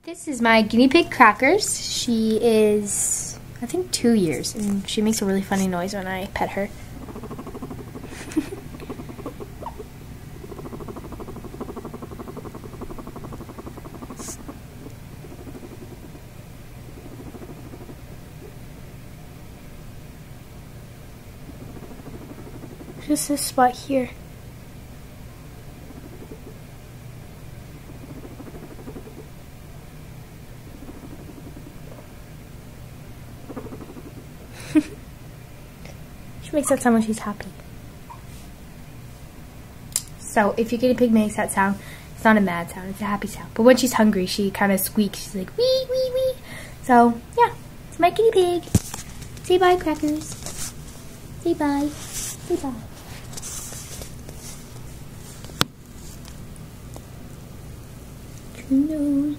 This is my guinea pig Crackers. She is, I think, 2 years, and she makes a really funny noise when I pet her. Just this spot here. She makes that sound when she's happy. So if your guinea pig makes that sound, it's not a mad sound, it's a happy sound. But when she's hungry, she kind of squeaks. She's like, wee, wee, wee. So, yeah, it's my guinea pig. Say bye, Crackers. Say bye. Say bye. Who knows?